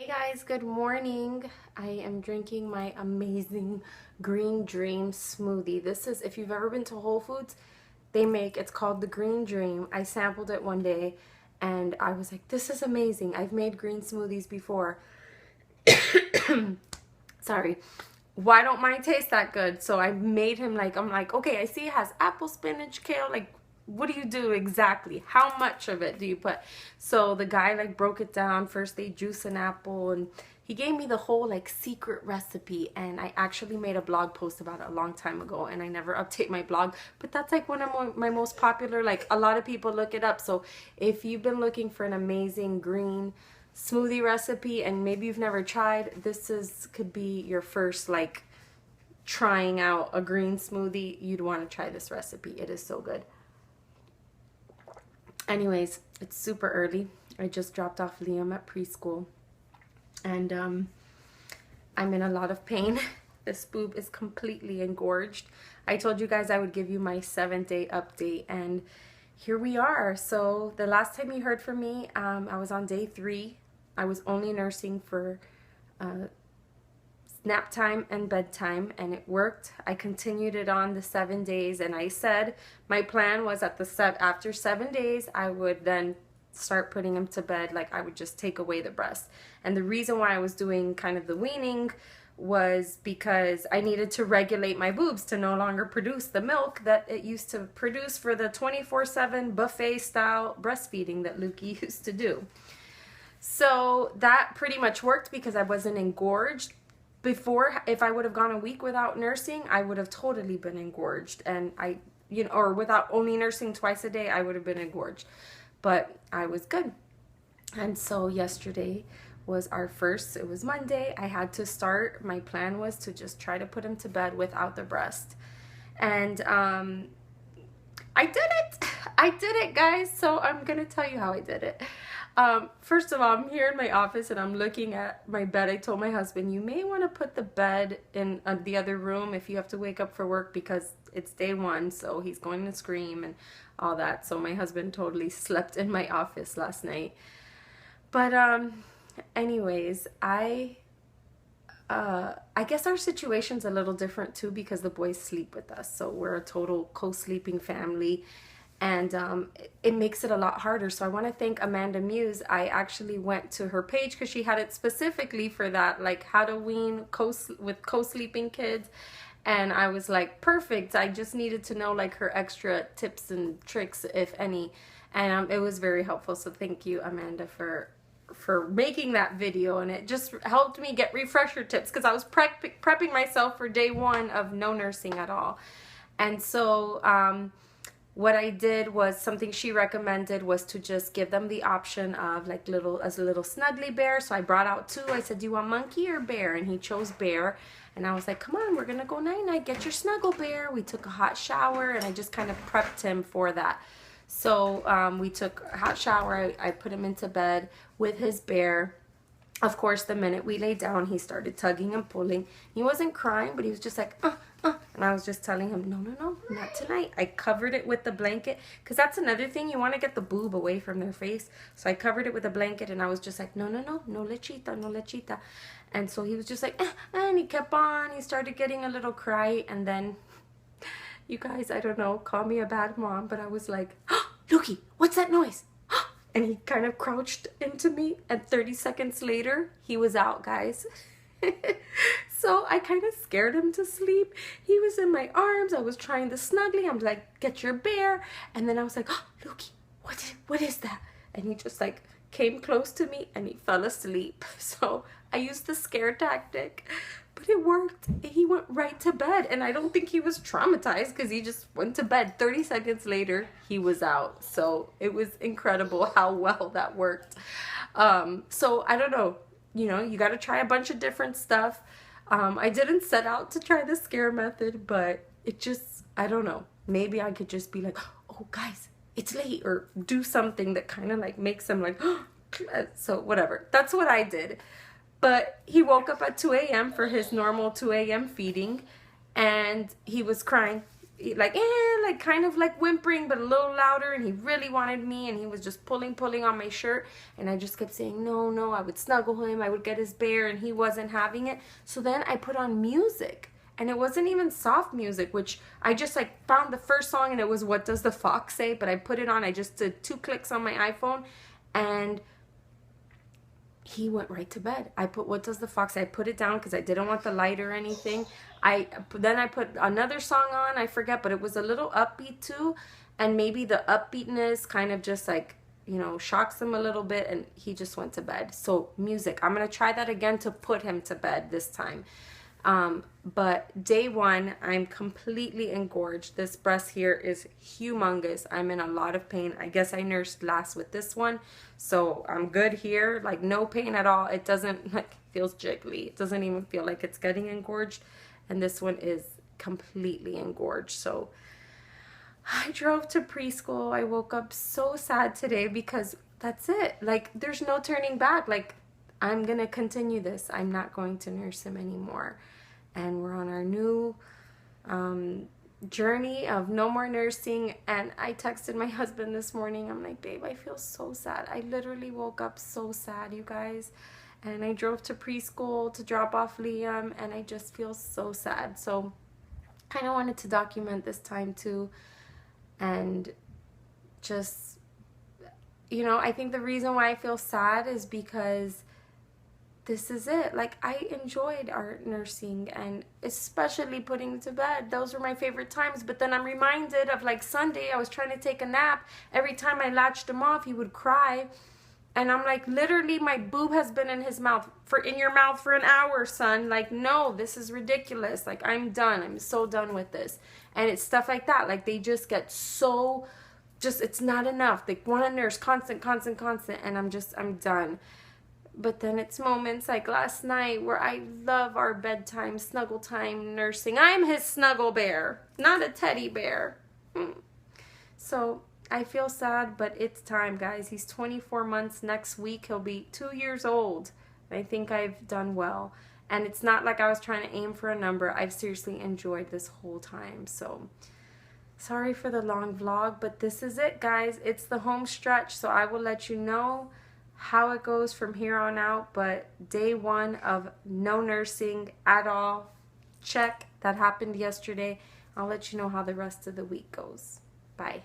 Hey guys, good morning. I am drinking my amazing Green Dream smoothie. This is, if you've ever been to Whole Foods, it's called the Green Dream. I sampled it one day and I was like, this is amazing. I've made green smoothies before. Sorry. Why don't mine taste that good? So I made him I'm like, okay, I see it has apple, spinach, kale, what do you do exactly? How much of it do you put? So the guy broke it down. First they juice an apple and he gave me the whole secret recipe, and I actually made a blog post about it a long time ago and I never update my blog, but that's one of my most popular, a lot of people look it up. So if you've been looking for an amazing green smoothie recipe and maybe you've never tried, could be your first trying out a green smoothie. You'd want to try this recipe. It is so good. Anyways, it's super early. I just dropped off Liam at preschool and I'm in a lot of pain. This boob is completely engorged. I told you guys I would give you my 7-day update, and here we are. So the last time you heard from me, I was on day 3. I was only nursing for nap time and bedtime, and it worked. I continued it on the 7 days, and I said my plan was after 7 days I would then start putting him to bed. I would just take away the breast. And the reason why I was doing kind of the weaning was because I needed to regulate my boobs to no longer produce the milk that it used to produce for the 24/7 buffet style breastfeeding that Lukey used to do. So that pretty much worked because I wasn't engorged. Before, if I would have gone a week without nursing, I would have totally been engorged, and or without only nursing twice a day, I would have been engorged. But I was good. And so yesterday was it was Monday. I had to start. My plan was to just try to put him to bed without the breast. And I did it. I did it, guys. So I'm going to tell you how I did it. First of all, I'm here in my office and I'm looking at my bed. I told my husband, you may want to put the bed in the other room if you have to wake up for work, because it's day 1, so he's going to scream and all that. So my husband totally slept in my office last night. But anyways, I guess our situation's a little different too, because the boys sleep with us. So we're a total co-sleeping family. And it makes it a lot harder. So I want to thank Amanda Muse. I actually went to her page because she had it specifically for that, how to wean with co-sleeping kids. And I was like, perfect. I just needed to know her extra tips and tricks, if any. And it was very helpful. So thank you, Amanda, for making that video. And it just helped me get refresher tips because I was prepping myself for day 1 of no nursing at all. And so what I did was something she recommended, was to just give them the option of a little snuggly bear. So I brought out 2. I said, do you want monkey or bear? And he chose bear. And I was like, come on, we're gonna go night-night, get your snuggle, bear. We took a hot shower and I just kind of prepped him for that. So we took a hot shower. I put him into bed with his bear. Of course, the minute we lay down, he started tugging and pulling. He wasn't crying, but he was just like, and I was just telling him, no, not tonight. I covered it with the blanket, because that's another thing. You want to get the boob away from their face. So I covered it with a blanket, and I was just like, no lechita, no lechita. And so he was just like, and he kept on. He started getting a little cry, and then, you guys, I don't know, call me a bad mom, but I was like, Lukey, what's that noise? And he kind of crouched into me, and 30 seconds later, he was out, guys. So I kind of scared him to sleep. He was in my arms. I was trying to snuggle. I'm like, get your bear. And then I was like, Lukey, what is that? And he just came close to me and he fell asleep. So I used the scare tactic, but it worked. He went right to bed, and I don't think he was traumatized because he just went to bed. 30 seconds later, he was out. So it was incredible how well that worked. So I don't know, you got to try a bunch of different stuff. I didn't set out to try the scare method, but it just, I don't know, maybe I could just be like, oh guys, it's late, or do something that kind of makes them so whatever. That's what I did. But he woke up at 2 a.m. for his normal 2 a.m. feeding, and he was crying. like like kind of like whimpering but a little louder, and he really wanted me, and he was just pulling on my shirt, and I just kept saying no, no. I would snuggle him, I would get his bear, and he wasn't having it. So then I put on music, and it wasn't even soft music, which I just like found the first song, and it was What Does the Fox Say, but I put it on. I just did 2 clicks on my iPhone, and he went right to bed. I put What Does the Fox Say? I put it down because I didn't want the light or anything. Then I put another song on, I forget, but it was a little upbeat too, and maybe the upbeatness kind of just like, you know, shocks him a little bit, and he just went to bed. So music, I'm gonna try that again to put him to bed this time. But day 1, I'm completely engorged. This breast here is humongous. I'm in a lot of pain. I guess I nursed last with this one, so I'm good here. Like no pain at all. It doesn't like feels jiggly. It doesn't even feel like it's getting engorged. And this one is completely engorged. So I drove to preschool. I woke up so sad today because that's it. Like there's no turning back. Like I'm gonna continue this. I'm not going to nurse him anymore. And we're on our new journey of no more nursing. And I texted my husband this morning. I'm like, babe, I feel so sad. I literally woke up so sad, you guys. And I drove to preschool to drop off Liam, and I just feel so sad. So kind of wanted to document this time too. And just, you know, I think the reason why I feel sad is because this is it. Like I enjoyed our nursing, and especially putting to bed. Those were my favorite times. But then I'm reminded of like Sunday, I was trying to take a nap. Every time I latched him off, he would cry. And I'm like, literally my boob has been in his mouth in your mouth for an hour, son. Like, no, this is ridiculous. Like, I'm done. I'm so done with this. And it's stuff like that. Like, they just get so, it's not enough. They want to nurse constant. And I'm done. But then it's moments like last night where I love our bedtime, snuggle time, nursing. I'm his snuggle bear, not a teddy bear. So I feel sad, but it's time, guys. He's 24 months. Next week, he'll be 2 years old. I think I've done well. And it's not like I was trying to aim for a number. I've seriously enjoyed this whole time. So sorry for the long vlog, but this is it, guys. It's the home stretch, so I will let you know how it goes from here on out. But day 1 of no nursing at all, check. That happened yesterday. I'll let you know how the rest of the week goes. Bye.